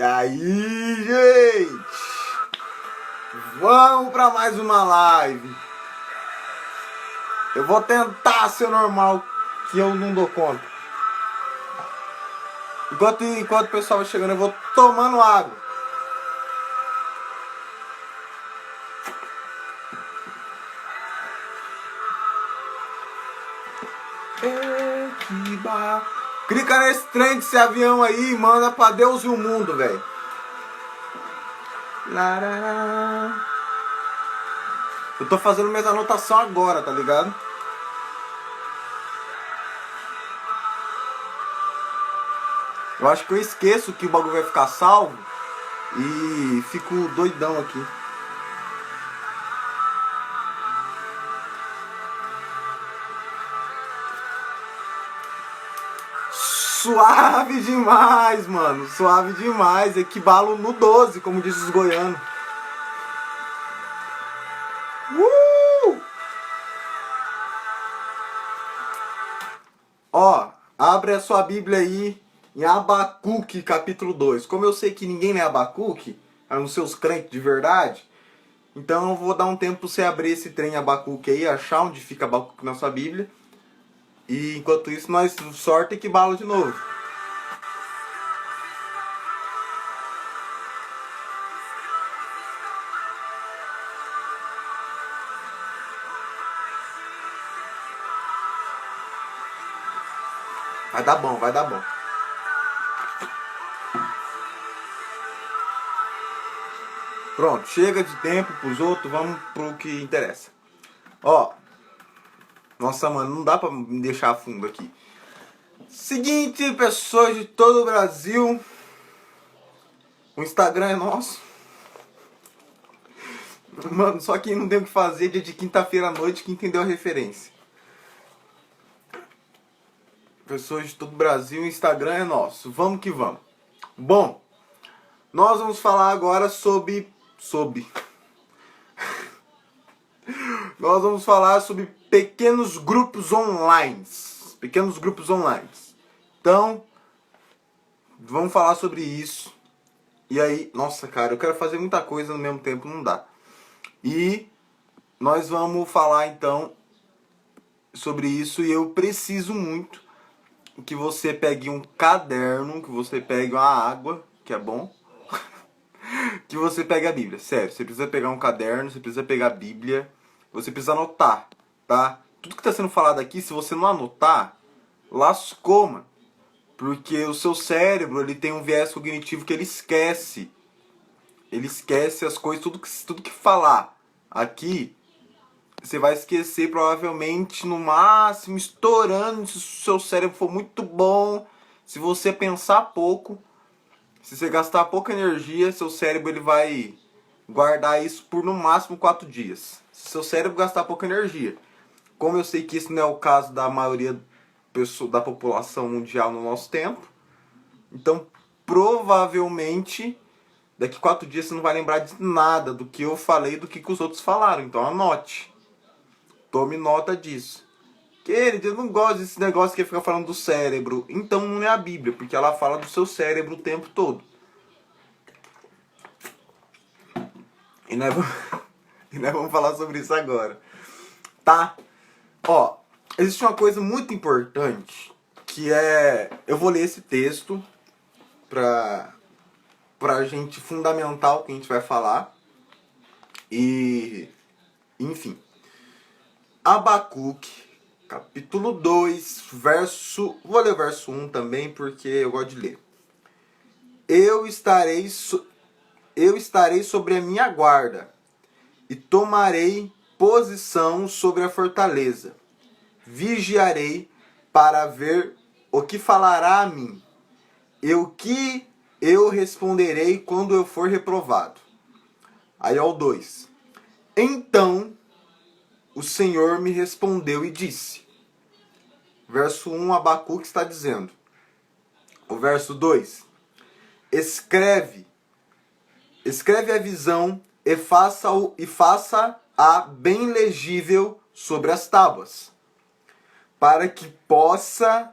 E aí, gente? Vamos para mais uma live. Eu vou tentar ser normal, que eu não dou conta. Enquanto o pessoal vai chegando, eu vou tomando água. Clica nesse trem desse avião aí e manda pra Deus e o mundo, velho. Eu tô fazendo minhas anotações agora, tá ligado? Eu acho que eu esqueço que o bagulho vai ficar salvo e fico doidão aqui. Suave demais, mano. Suave demais. Equibalo no 12, como diz os goianos. Ó, abre a sua Bíblia aí em Abacuque, capítulo 2. Como eu sei que ninguém é Abacuque, a não ser os crentes de verdade, então eu vou dar um tempo pra você abrir esse trem Abacuque aí, achar onde fica Abacuque na sua Bíblia. E enquanto isso, nós sorte Equibalo de novo. Vai dar bom, vai dar bom. Pronto, chega de tempo pros outros, vamos pro que interessa. Ó, nossa, mano, não dá pra me deixar a fundo aqui. Seguinte, pessoas de todo o Brasil, o Instagram é nosso. Mano, só quem não tem o que fazer dia de quinta-feira à noite que entendeu a referência. Pessoas de todo o Brasil, o Instagram é nosso. Vamos que vamos. Bom, nós vamos falar agora sobre... Nós vamos falar sobre pequenos grupos online. Pequenos grupos online. Então, vamos falar sobre isso. E aí, nossa, cara, eu quero fazer muita coisa no mesmo tempo, não dá. E nós vamos falar então sobre isso. E eu preciso muito que você pegue um caderno, que você pegue uma água, que é bom, que você pegue a Bíblia. Sério, você precisa pegar um caderno, você precisa pegar a Bíblia, você precisa anotar, tá? Tudo que está sendo falado aqui, se você não anotar, lascou, mano. Porque o seu cérebro, ele tem um viés cognitivo que ele esquece. Ele esquece as coisas, tudo que falar aqui, você vai esquecer provavelmente no máximo, estourando, se o seu cérebro for muito bom, se você pensar pouco, se você gastar pouca energia, seu cérebro ele vai guardar isso por no máximo 4 dias. Se seu cérebro gastar pouca energia. Como eu sei que isso não é o caso da maioria da população mundial no nosso tempo, então provavelmente daqui 4 dias você não vai lembrar de nada do que eu falei, do que os outros falaram. Então anote. Tome nota disso. Querido, eu não gosto desse negócio que fica falando do cérebro. Então não é a Bíblia, porque ela fala do seu cérebro o tempo todo. E nós vamos falar sobre isso agora. Tá? Ó, existe uma coisa muito importante, que é... Eu vou ler esse texto pra gente fundamentar o que a gente vai falar. E... Enfim. Abacuque, capítulo 2, verso... Vou ler o verso 1 também, porque eu gosto de ler. Eu estarei sobre a minha guarda, e tomarei posição sobre a fortaleza. Vigiarei para ver o que falará a mim, e o que eu responderei quando eu for reprovado. Aí ó o 2. Então o Senhor me respondeu e disse. Verso 1, Abacuque está dizendo. O verso 2. Escreve a visão e faça-a bem legível sobre as tábuas, para que possa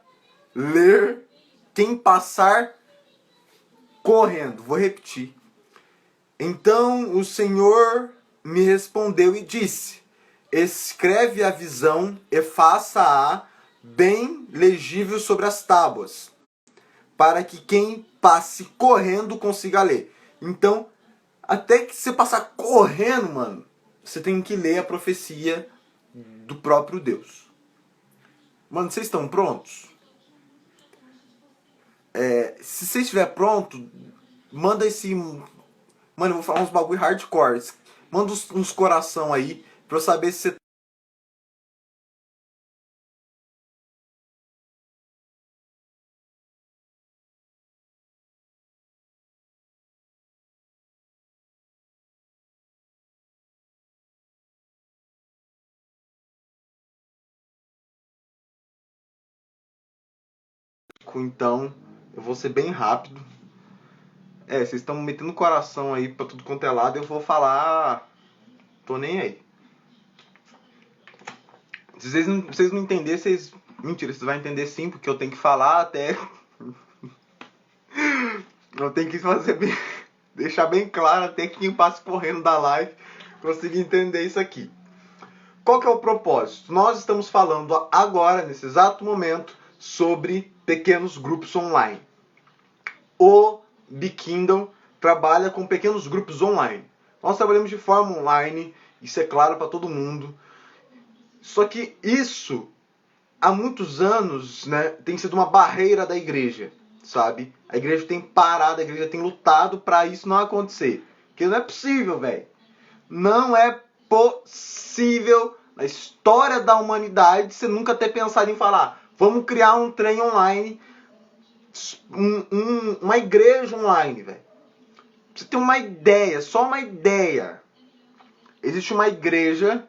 ler quem passar correndo. Vou repetir. Então o Senhor me respondeu e disse: escreve a visão e faça-a bem legível sobre as tábuas, para que quem passe correndo consiga ler. Então, até que você passar correndo, mano, você tem que ler a profecia do próprio Deus. Mano, vocês estão prontos? Se você estiver pronto, manda esse... Mano, eu vou falar uns bagulho hardcore. Manda uns coração aí pra eu saber se você... Então, eu vou ser bem rápido. Vocês estão metendo coração aí pra tudo quanto é lado. Eu vou falar... Tô nem aí. Se vocês não entenderem, vocês... Mentira, vocês vão entender sim, porque eu tenho que falar até... eu tenho que fazer bem... deixar bem claro até que quem passa correndo da live consiga entender isso aqui. Qual que é o propósito? Nós estamos falando agora, nesse exato momento, sobre pequenos grupos online. O BeKingdom trabalha com pequenos grupos online. Nós trabalhamos de forma online, isso é claro para todo mundo. Só que isso, há muitos anos, né, tem sido uma barreira da igreja, sabe? A igreja tem parado, a igreja tem lutado para isso não acontecer. Porque não é possível, velho. Não é possível na história da humanidade você nunca ter pensado em falar: vamos criar um trem online, uma igreja online, velho. Você tem uma ideia, só uma ideia. Existe uma igreja,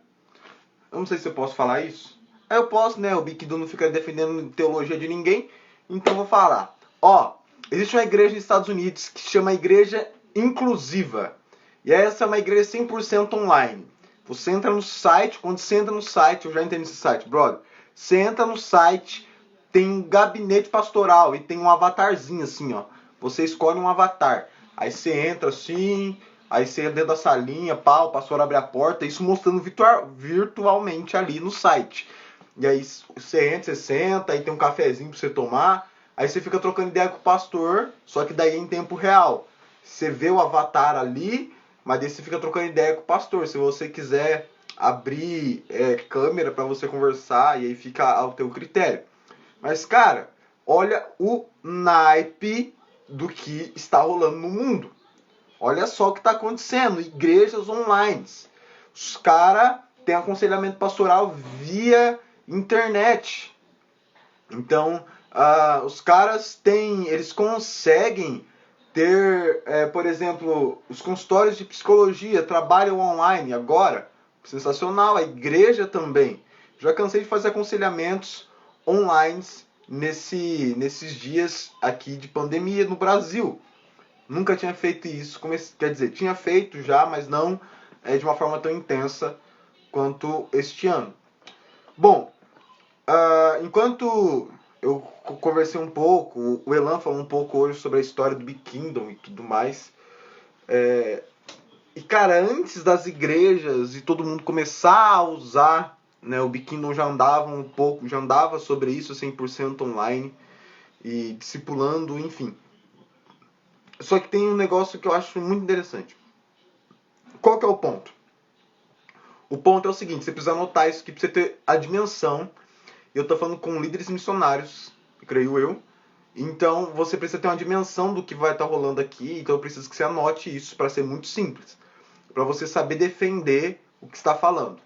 eu não sei se eu posso falar isso. Eu posso, né? O BeKingdom não fica defendendo teologia de ninguém, então eu vou falar. Existe uma igreja nos Estados Unidos que se chama Igreja Inclusiva. E essa é uma igreja 100% online. Você entra no site, quando você entra no site, eu já entendi esse site, brother. Você entra no site, tem um gabinete pastoral e tem um avatarzinho assim, ó. Você escolhe um avatar. Aí você entra assim, aí você entra dentro da salinha, pá, o pastor abre a porta, isso mostrando virtualmente ali no site. E aí você entra, você senta, aí tem um cafezinho pra você tomar, aí você fica trocando ideia com o pastor, só que daí é em tempo real. Você vê o avatar ali, mas daí você fica trocando ideia com o pastor. Se você quiser abrir câmera para você conversar, e aí fica ao teu critério. Mas, cara, olha o naipe do que está rolando no mundo. Olha só o que está acontecendo. Igrejas online. Os caras têm aconselhamento pastoral via internet. Então, os caras eles conseguem ter, por exemplo, os consultórios de psicologia trabalham online agora. Sensacional. A igreja também. Já cansei de fazer aconselhamentos online nesses dias aqui de pandemia no Brasil. Nunca tinha feito isso. Quer dizer, tinha feito já, mas não de uma forma tão intensa quanto este ano. Bom, enquanto eu conversei um pouco, o Elan falou um pouco hoje sobre a história do BeKingdom e tudo mais. E cara, antes das igrejas e todo mundo começar a usar, né, o BeKingdom já andava sobre isso 100% online e discipulando, enfim. Só que tem um negócio que eu acho muito interessante. Qual que é o ponto? O ponto é o seguinte, você precisa anotar isso aqui pra você ter a dimensão. Eu tô falando com líderes missionários, creio eu. Então você precisa ter uma dimensão do que vai estar rolando aqui. Então eu preciso que você anote isso para ser muito simples. Para você saber defender o que está falando.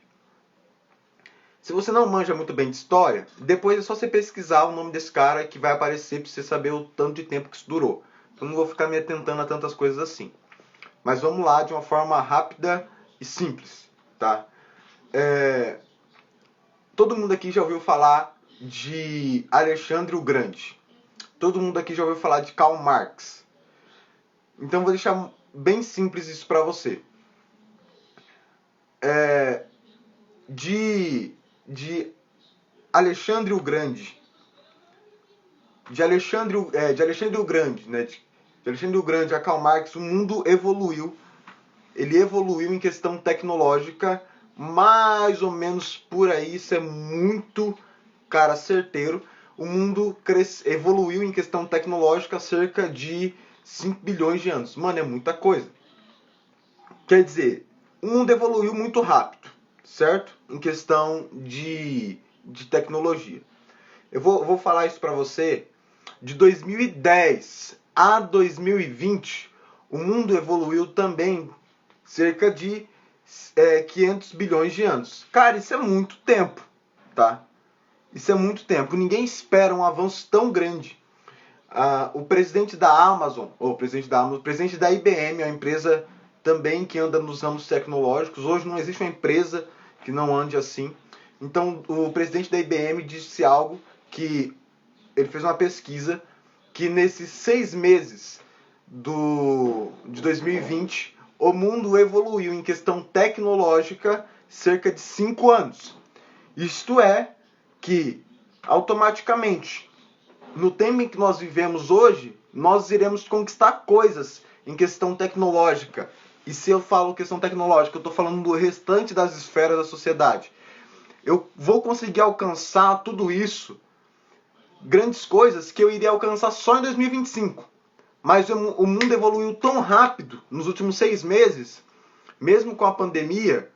Se você não manja muito bem de história, depois é só você pesquisar o nome desse cara que vai aparecer para você saber o tanto de tempo que isso durou. Eu não vou ficar me atentando a tantas coisas assim. Mas vamos lá de uma forma rápida e simples, tá? Todo mundo aqui já ouviu falar de Alexandre o Grande. Todo mundo aqui já ouviu falar de Karl Marx. Então vou deixar bem simples isso para você. De Alexandre o Grande. De Alexandre o Grande, né? de Alexandre o Grande a Karl Marx, o mundo evoluiu. Ele evoluiu em questão tecnológica, mais ou menos por aí, isso é muito, cara, certeiro. O mundo evoluiu em questão tecnológica cerca de 5 bilhões de anos. Mano, é muita coisa. Quer dizer, o mundo evoluiu muito rápido, certo? Em questão de tecnologia. Eu vou falar isso pra você. De 2010 a 2020, o mundo evoluiu também cerca de 500 bilhões de anos. Cara, isso é muito tempo, tá? Isso é muito tempo. Ninguém espera um avanço tão grande. O presidente da Amazon, o presidente da IBM, é uma empresa também que anda nos ramos tecnológicos. Hoje não existe uma empresa que não ande assim. Então, o presidente da IBM disse algo que ele fez uma pesquisa que nesses 6 meses de 2020, o mundo evoluiu em questão tecnológica cerca de 5 anos. Isto é que, automaticamente, no tempo em que nós vivemos hoje, nós iremos conquistar coisas em questão tecnológica. E se eu falo questão tecnológica, eu estou falando do restante das esferas da sociedade. Eu vou conseguir alcançar tudo isso, grandes coisas que eu iria alcançar só em 2025. Mas o mundo evoluiu tão rápido nos últimos 6 meses, mesmo com a pandemia,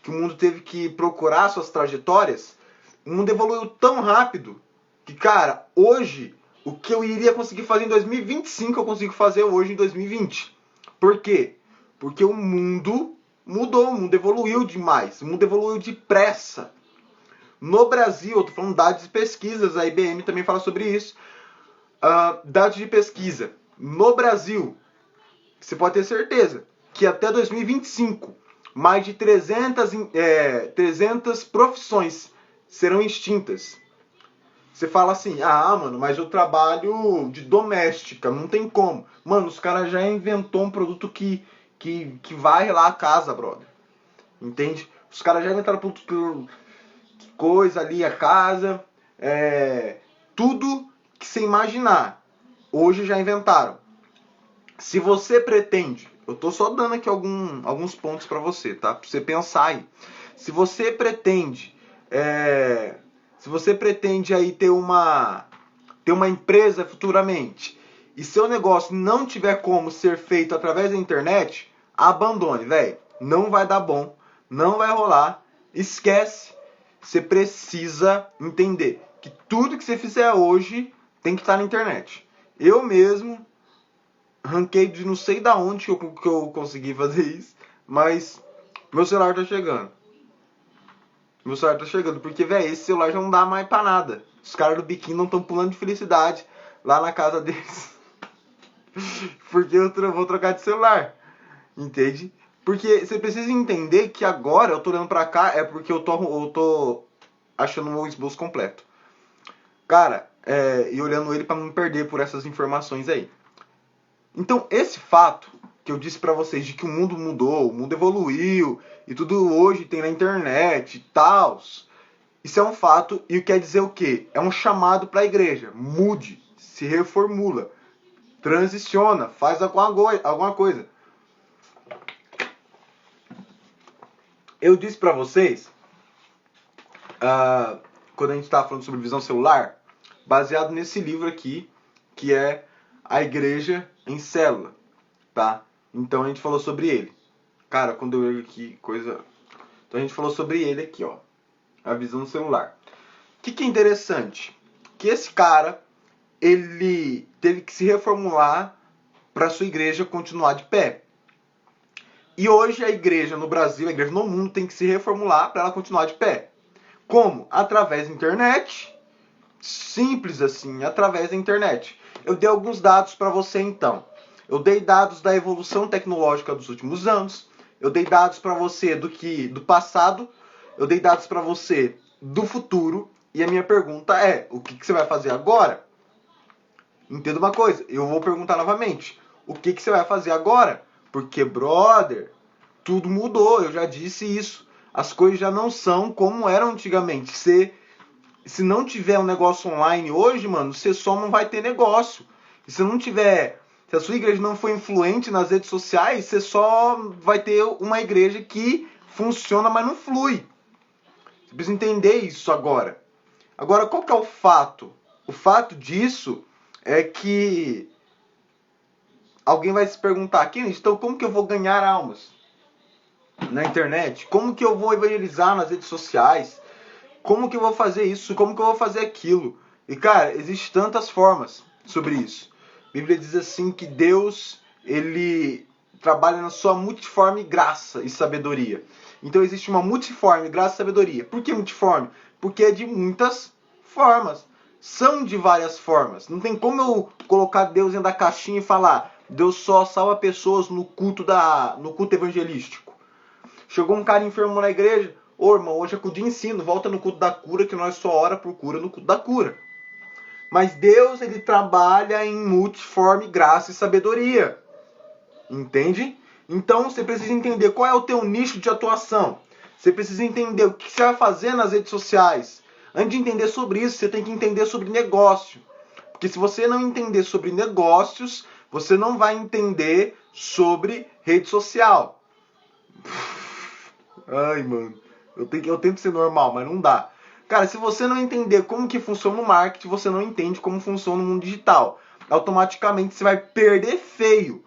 que o mundo teve que procurar suas trajetórias, o mundo evoluiu tão rápido que, cara, hoje, o que eu iria conseguir fazer em 2025, eu consigo fazer hoje em 2020. Por quê? Porque o mundo mudou, o mundo evoluiu demais, o mundo evoluiu depressa. No Brasil, eu estou falando dados de pesquisas, a IBM também fala sobre isso. Dados de pesquisa. No Brasil, você pode ter certeza que até 2025, mais de 300 profissões serão extintas. Você fala assim, mano, mas eu trabalho de doméstica, não tem como. Mano, os caras já inventou um produto que varre lá a casa, brother. Entende? Os caras já inventaram produto que coisa ali a casa. Tudo que você imaginar, hoje já inventaram. Se você pretende, eu tô só dando aqui alguns pontos para você, tá? Pra você pensar aí. Se você pretende aí ter uma empresa futuramente e seu negócio não tiver como ser feito através da internet, abandone, velho. Não vai dar bom, não vai rolar. Esquece. Você precisa entender que tudo que você fizer hoje tem que estar na internet. Eu mesmo ranquei de não sei da onde que eu consegui fazer isso, mas meu celular tá chegando. Meu celular tá chegando, porque, velho, esse celular já não dá mais pra nada. Os caras do biquíni não estão pulando de felicidade lá na casa deles. Porque eu vou trocar de celular. Entende? Porque você precisa entender que agora eu tô olhando pra cá é porque eu tô achando o meu esboço completo. Cara, e olhando ele pra não me perder por essas informações aí. Então, esse fato que eu disse pra vocês de que o mundo mudou, o mundo evoluiu e tudo hoje tem na internet e tal, isso é um fato e quer dizer o quê? É um chamado pra igreja. Mude, se reformula, transiciona, faz alguma coisa. Eu disse pra vocês, quando a gente estava falando sobre visão celular, baseado nesse livro aqui, que é A Igreja em Célula, tá? Então a gente falou sobre ele. Cara, quando eu olho aqui, coisa... Então a gente falou sobre ele aqui, ó. A visão celular. O que é interessante? Que esse cara, ele teve que se reformular para sua igreja continuar de pé. E hoje a igreja no Brasil, a igreja no mundo tem que se reformular para ela continuar de pé. Como? Através da internet. Simples assim, através da internet. Eu dei alguns dados para você então. Eu dei dados da evolução tecnológica dos últimos anos. Eu dei dados para você do passado. Eu dei dados para você do futuro. E a minha pergunta é, o que você vai fazer agora? Entenda uma coisa, eu vou perguntar novamente. O que você vai fazer agora? Porque, brother, tudo mudou, eu já disse isso. As coisas já não são como eram antigamente. Se não tiver um negócio online hoje, mano, você só não vai ter negócio. E se não tiver Se a sua igreja não for influente nas redes sociais, você só vai ter uma igreja que funciona, mas não flui. Você precisa entender isso agora. Agora, qual que é o fato? O fato disso é que alguém vai se perguntar, Kennedy, então como que eu vou ganhar almas na internet? Como que eu vou evangelizar nas redes sociais? Como que eu vou fazer isso? Como que eu vou fazer aquilo? E cara, existem tantas formas sobre isso. A Bíblia diz assim que Deus, ele trabalha na sua multiforme graça e sabedoria. Então existe uma multiforme graça e sabedoria. Por que multiforme? Porque é de muitas formas. São de várias formas. Não tem como eu colocar Deus dentro da caixinha e falar Deus só salva pessoas no culto evangelístico. Chegou um cara enfermo na igreja, ô irmão, hoje é culto de ensino, volta no culto da cura que nós só ora por cura no culto da cura. Mas Deus, ele trabalha em multiforme graça e sabedoria. Entende? Então você precisa entender qual é o teu nicho de atuação. Você precisa entender o que você vai fazer nas redes sociais. Antes de entender sobre isso, você tem que entender sobre negócio. Porque se você não entender sobre negócios, você não vai entender sobre rede social. Ai, mano. Eu tento ser normal, mas não dá. Cara, se você não entender como que funciona o marketing, você não entende como funciona o mundo digital. Automaticamente você vai perder feio.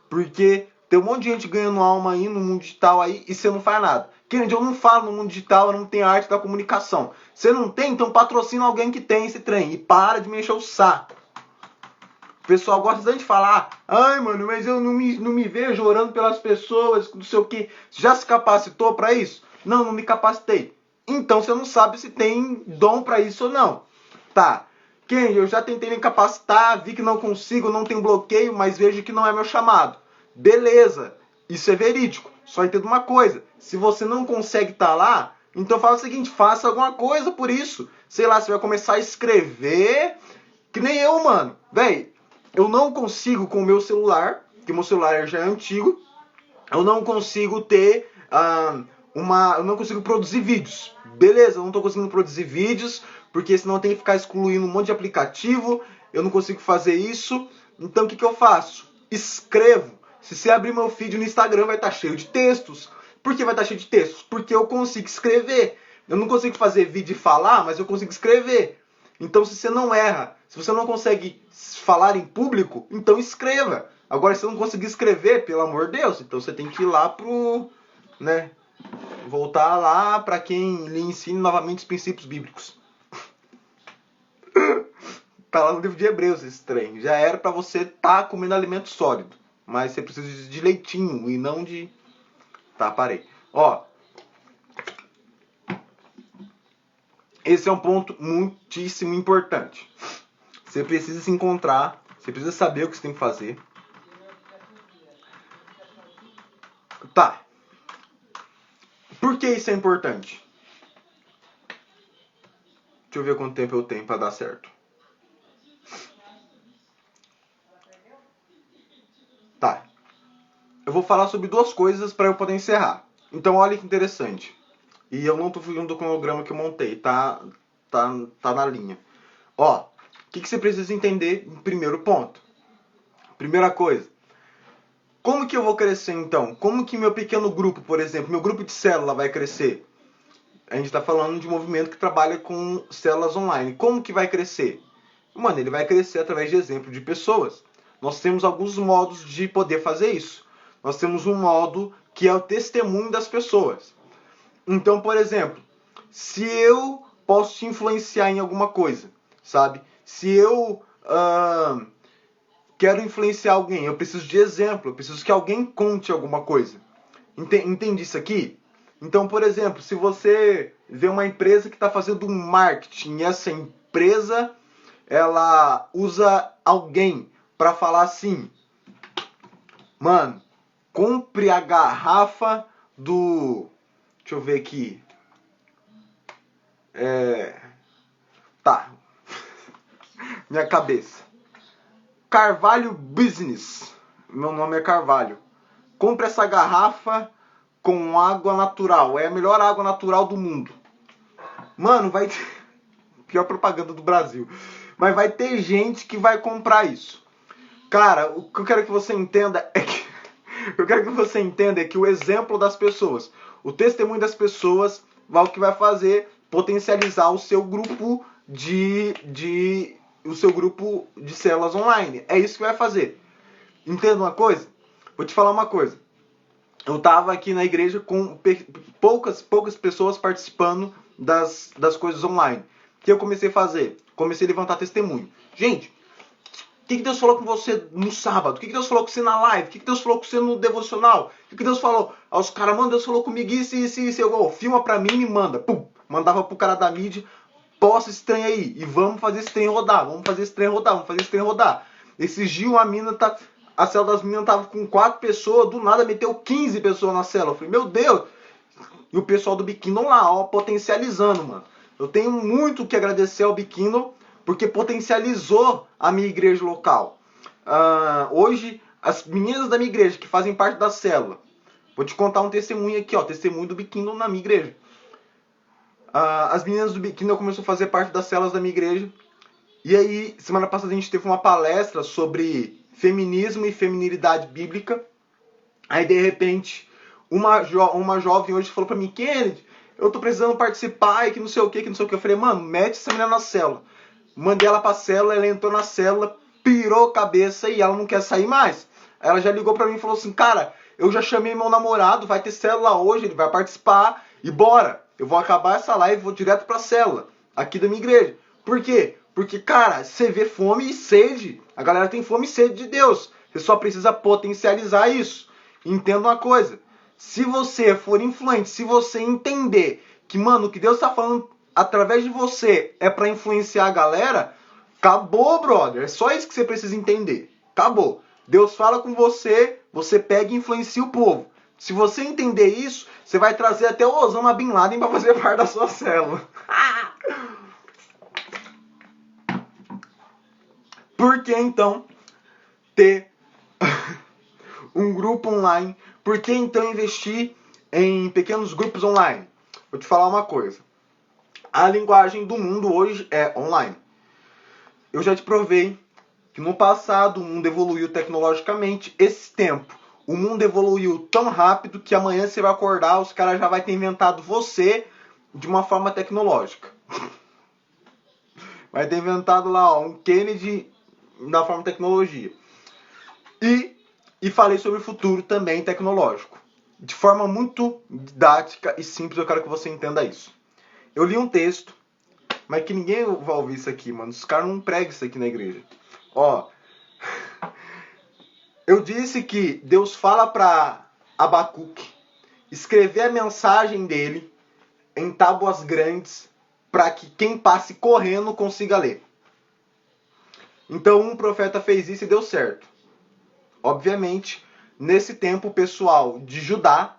Porque tem um monte de gente ganhando alma aí no mundo digital aí e você não faz nada. Kennedy, eu não falo no mundo digital, eu não tenho arte da comunicação. Você não tem? Então patrocina alguém que tem esse trem. E para de me encher o saco. O pessoal gosta tanto de falar, ai mano, mas eu não me vejo orando pelas pessoas, não sei o que. Já se capacitou para isso? Não, não me capacitei. Então você não sabe se tem dom para isso ou não. Tá. Quem? Eu já tentei me capacitar, vi que não consigo, não tenho bloqueio, mas vejo que não é meu chamado. Beleza. Isso é verídico. Só entenda uma coisa. Se você não consegue estar lá, então fala o seguinte, faça alguma coisa por isso. Sei lá, você vai começar a escrever, que nem eu, mano. Véi, eu não consigo com o meu celular, que o meu celular já é antigo, eu não consigo ter eu não consigo produzir vídeos. Beleza, eu não estou conseguindo produzir vídeos, porque senão eu tenho que ficar excluindo um monte de aplicativo, eu não consigo fazer isso. Então o que eu faço? Escrevo. Se você abrir meu feed no Instagram, vai estar cheio de textos. Por que vai estar cheio de textos? Porque eu consigo escrever. Eu não consigo fazer vídeo e falar, mas eu consigo escrever. Então se você não erra, se você não consegue falar em público, então escreva. Agora, se você não conseguir escrever, pelo amor de Deus, então você tem que ir lá pro, né, voltar lá para quem lhe ensine novamente os princípios bíblicos. Tá lá no livro de Hebreus esse trem. Já era para você estar comendo alimento sólido, mas você precisa de leitinho e não de... Tá, parei. Ó, esse é um ponto muitíssimo importante. Você precisa se encontrar, você precisa saber o que você tem que fazer. Tá. Por que isso é importante? Deixa eu ver quanto tempo eu tenho para dar certo. Tá. Eu vou falar sobre duas coisas para eu poder encerrar. Então olha que interessante. E eu não tô fugindo do cronograma que eu montei, tá na linha. Ó, o que você precisa entender em primeiro ponto? Primeira coisa. Como que eu vou crescer então? Como que meu pequeno grupo, por exemplo, meu grupo de célula vai crescer? A gente está falando de um movimento que trabalha com células online. Como que vai crescer? Mano, ele vai crescer através de exemplo de pessoas. Nós temos alguns modos de poder fazer isso. Nós temos um modo que é o testemunho das pessoas. Então, por exemplo, se eu posso te influenciar em alguma coisa, sabe? Se eu quero influenciar alguém, eu preciso de exemplo, eu preciso que alguém conte alguma coisa. Entende isso aqui? Então, por exemplo, se você vê uma empresa que está fazendo um marketing e essa empresa ela usa alguém para falar assim, mano, compre a garrafa do... Deixa eu ver aqui. Tá. Minha cabeça. Carvalho Business. Meu nome é Carvalho. Compre essa garrafa com água natural. É a melhor água natural do mundo. Mano, vai ter... Pior propaganda do Brasil. Mas vai ter gente que vai comprar isso. Cara, o que eu quero que você entenda é que o exemplo das pessoas, o testemunho das pessoas, o que vai fazer potencializar o seu grupo de células online. É isso que vai fazer. Entenda uma coisa? Vou te falar uma coisa. Eu estava aqui na igreja com poucas pessoas participando das coisas online. O que eu comecei a fazer? Comecei a levantar testemunho. Gente, o que Deus falou com você no sábado? O que Deus falou com você na live? O que Deus falou com você no devocional? O que Deus falou? Aos caras, mano, Deus falou comigo isso. Eu, filma pra mim e me manda. Pum, mandava pro cara da mídia, posta esse trem aí. E vamos fazer esse trem rodar. Esses dias a célula das meninas tava com 4 pessoas, do nada meteu 15 pessoas na célula. Eu falei, meu Deus. E o pessoal do Bikino lá, ó, potencializando, mano. Eu tenho muito que agradecer ao Bikino, porque potencializou a minha igreja local. Hoje, as meninas da minha igreja que fazem parte da célula, vou te contar um testemunho aqui, ó, testemunho do Bikino na minha igreja. As meninas do Bikino começaram a fazer parte das células da minha igreja. E aí, semana passada a gente teve uma palestra sobre feminismo e feminilidade bíblica. Aí, de repente, uma jovem hoje falou pra mim, Kennedy, eu tô precisando participar e que não sei o que. Eu falei, mano, mete essa menina na célula. Mandei ela pra célula, ela entrou na célula, pirou a cabeça e ela não quer sair mais. Ela já ligou pra mim e falou assim, cara, eu já chamei meu namorado, vai ter célula hoje, ele vai participar e bora. Eu vou acabar essa live e vou direto pra célula, aqui da minha igreja. Por quê? Porque, cara, você vê fome e sede. A galera tem fome e sede de Deus. Você só precisa potencializar isso. Entenda uma coisa. Se você for influente, se você entender que, mano, o que Deus tá falando através de você é para influenciar a galera, acabou, brother. É só isso que você precisa entender. Acabou. Deus fala com você, você pega e influencia o povo. Se você entender isso, você vai trazer até o Osama Bin Laden para fazer parte da sua célula. Por que então ter um grupo online? Por que então investir em pequenos grupos online? Vou te falar uma coisa. A linguagem do mundo hoje é online. Eu já te provei que no passado o mundo evoluiu tecnologicamente. Esse tempo, o mundo evoluiu tão rápido que amanhã você vai acordar, os caras já vão ter inventado você de uma forma tecnológica. Vai ter inventado lá, ó, um Kennedy na forma de tecnologia. E falei sobre o futuro também tecnológico. De forma muito didática e simples, eu quero que você entenda isso. Eu li um texto, mas que ninguém vai ouvir isso aqui, mano. Os caras não pregam isso aqui na igreja. Ó, eu disse que Deus fala para Abacuque escrever a mensagem dele em tábuas grandes para que quem passe correndo consiga ler. Então um profeta fez isso e deu certo. Obviamente, nesse tempo o pessoal de Judá,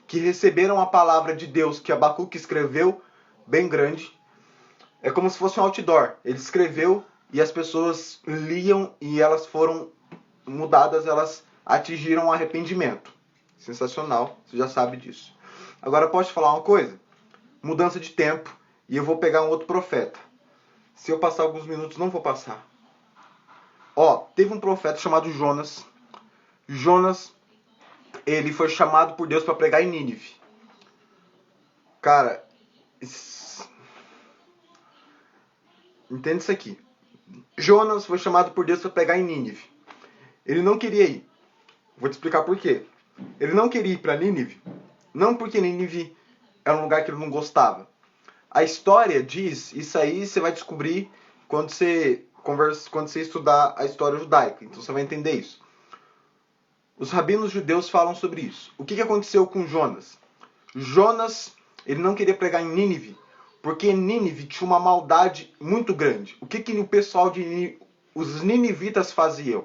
que receberam a palavra de Deus que Abacuque escreveu, bem grande, é como se fosse um outdoor. Ele escreveu e as pessoas liam e elas foram mudadas, elas atingiram arrependimento. Sensacional, você já sabe disso. Agora posso te falar uma coisa? Mudança de tempo e eu vou pegar um outro profeta. Se eu passar alguns minutos, não vou passar. Ó, teve um profeta chamado Jonas. Jonas, ele foi chamado por Deus para pregar em Nínive. Cara, entende isso aqui. Jonas foi chamado por Deus para pregar em Nínive. Ele não queria ir. Vou te explicar por quê. Ele não queria ir para Nínive, não porque Nínive era um lugar que ele não gostava. A história diz, isso aí você vai descobrir quando você estudar a história judaica. Então você vai entender isso. Os rabinos judeus falam sobre isso. O que aconteceu com Jonas? Jonas, ele não queria pregar em Nínive, porque Nínive tinha uma maldade muito grande. O que o pessoal de Nínive, os ninivitas faziam?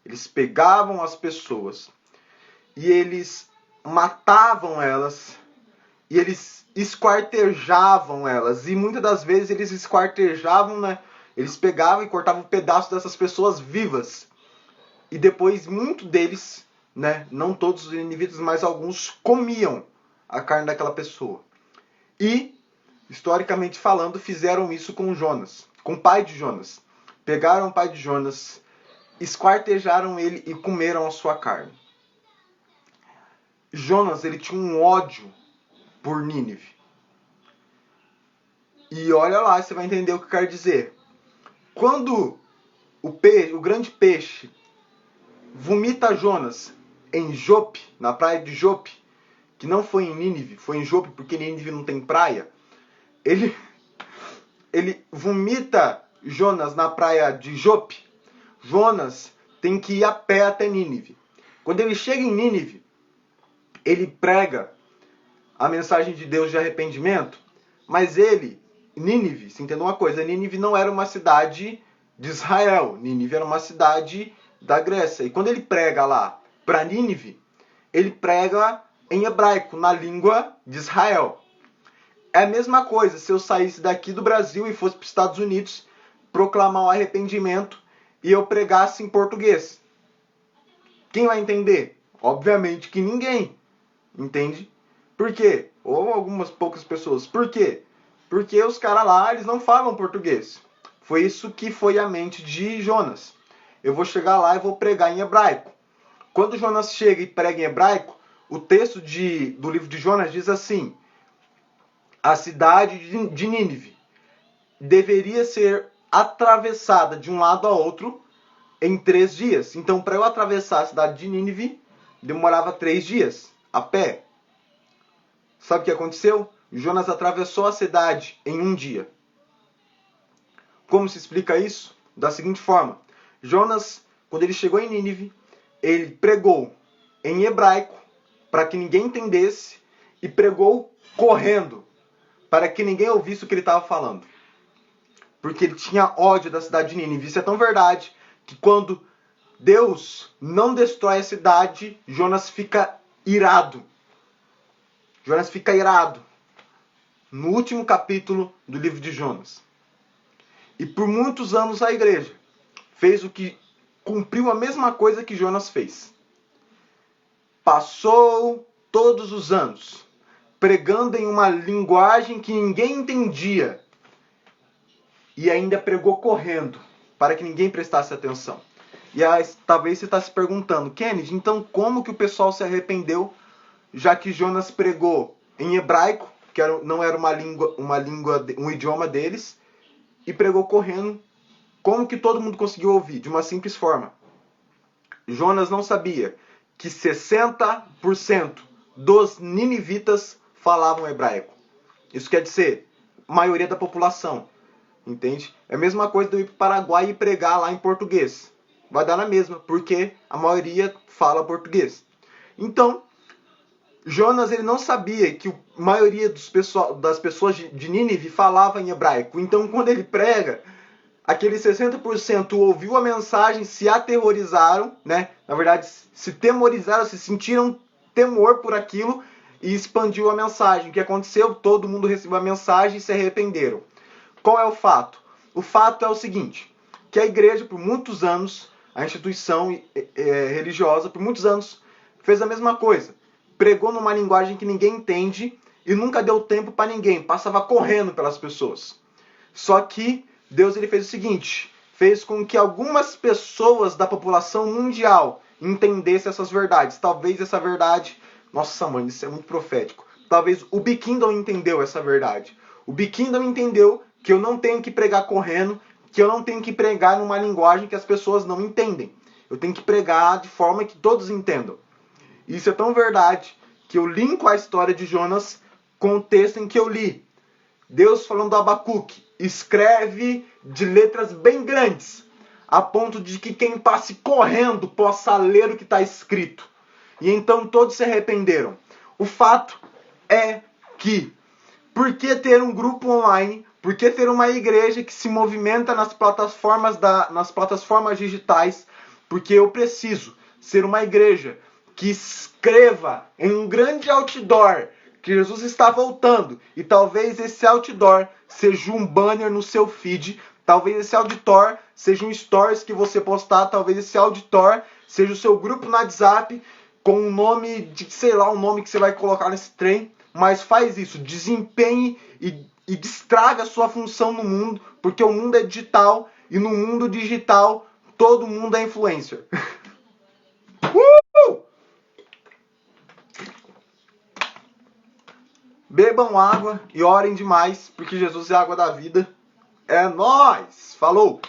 Eles pegavam as pessoas e eles matavam elas e eles esquartejavam elas. E muitas das vezes eles esquartejavam, né? Eles pegavam e cortavam um pedaço dessas pessoas vivas. E depois, muitos deles, né? Não todos os ninivitas, mas alguns comiam a carne daquela pessoa. E, historicamente falando, fizeram isso com Jonas, com o pai de Jonas. Pegaram o pai de Jonas esquartejaram ele e comeram a sua carne. Jonas, ele tinha um ódio por Nínive. E olha lá, você vai entender o que eu quero dizer. Quando o grande peixe vomita Jonas em Jope, na praia de Jope, que não foi em Nínive, foi em Jope porque Nínive não tem praia, ele vomita Jonas na praia de Jope. Jonas tem que ir a pé até Nínive. Quando ele chega em Nínive, ele prega a mensagem de Deus de arrependimento, mas Nínive, se entendeu uma coisa, Nínive não era uma cidade de Israel, Nínive era uma cidade da Grécia. E quando ele prega lá para Nínive, ele prega em hebraico, na língua de Israel. É a mesma coisa se eu saísse daqui do Brasil e fosse para os Estados Unidos proclamar o arrependimento e eu pregasse em português. Quem vai entender? Obviamente que ninguém. Entende? Por quê? Ou algumas poucas pessoas. Por quê? Porque os caras lá, eles não falam português. Foi isso que foi a mente de Jonas. Eu vou chegar lá e vou pregar em hebraico. Quando Jonas chega e prega em hebraico, o texto do livro de Jonas diz assim: a cidade de Nínive deveria ser atravessada de um lado a outro em 3 dias. Então, para eu atravessar a cidade de Nínive, demorava 3 dias, a pé. Sabe o que aconteceu? Jonas atravessou a cidade em 1 dia. Como se explica isso? Da seguinte forma: Jonas, quando ele chegou em Nínive, ele pregou em hebraico para que ninguém entendesse e pregou correndo para que ninguém ouvisse o que ele estava falando. Porque ele tinha ódio da cidade de Nínive. Isso é tão verdade que quando Deus não destrói a cidade, Jonas fica irado. Jonas fica irado. No último capítulo do livro de Jonas. E por muitos anos a igreja cumpriu a mesma coisa que Jonas fez. Passou todos os anos pregando em uma linguagem que ninguém entendia. E ainda pregou correndo, para que ninguém prestasse atenção. E aí, talvez você está se perguntando, Kennedy, então como que o pessoal se arrependeu, já que Jonas pregou em hebraico, que não era um idioma deles, e pregou correndo? Como que todo mundo conseguiu ouvir? De uma simples forma. Jonas não sabia que 60% dos ninivitas falavam hebraico. Isso quer dizer, a maioria da população. Entende? É a mesma coisa de eu ir para o Paraguai e pregar lá em português. Vai dar na mesma, porque a maioria fala português. Então, Jonas ele não sabia que a maioria das pessoas de Nínive falava em hebraico. Então, quando ele prega, aqueles 60% ouviu a mensagem, se aterrorizaram, né? Na verdade, se temorizaram, se sentiram temor por aquilo e expandiu a mensagem. O que aconteceu? Todo mundo recebeu a mensagem e se arrependeram. Qual é o fato? O fato é o seguinte, que a igreja, por muitos anos, a instituição religiosa, por muitos anos, fez a mesma coisa. Pregou numa linguagem que ninguém entende e nunca deu tempo para ninguém, passava correndo pelas pessoas. Só que Deus ele fez o seguinte, fez com que algumas pessoas da população mundial entendessem essas verdades. Talvez essa verdade, nossa mãe, isso é muito profético. Talvez o Bill Kingdom entendeu essa verdade. O Bill Kingdom entendeu que eu não tenho que pregar correndo, que eu não tenho que pregar numa linguagem que as pessoas não entendem. Eu tenho que pregar de forma que todos entendam. Isso é tão verdade que eu linko a história de Jonas com o texto em que eu li. Deus falando a Abacuque, escreve de letras bem grandes, a ponto de que quem passe correndo possa ler o que está escrito. E então todos se arrependeram. O fato é que, por que ter um grupo online? Por que ter uma igreja que se movimenta nas plataformas digitais? Porque eu preciso ser uma igreja que escreva em um grande outdoor que Jesus está voltando. E talvez esse outdoor seja um banner no seu feed. Talvez esse outdoor seja um stories que você postar. Talvez esse outdoor seja o seu grupo no WhatsApp com um nome de, sei lá, um nome que você vai colocar nesse trem. Mas faz isso, desempenhe e destraga a sua função no mundo, porque o mundo é digital e no mundo digital todo mundo é influencer. Bebam água e orem demais, porque Jesus é a água da vida. É nóis! Falou!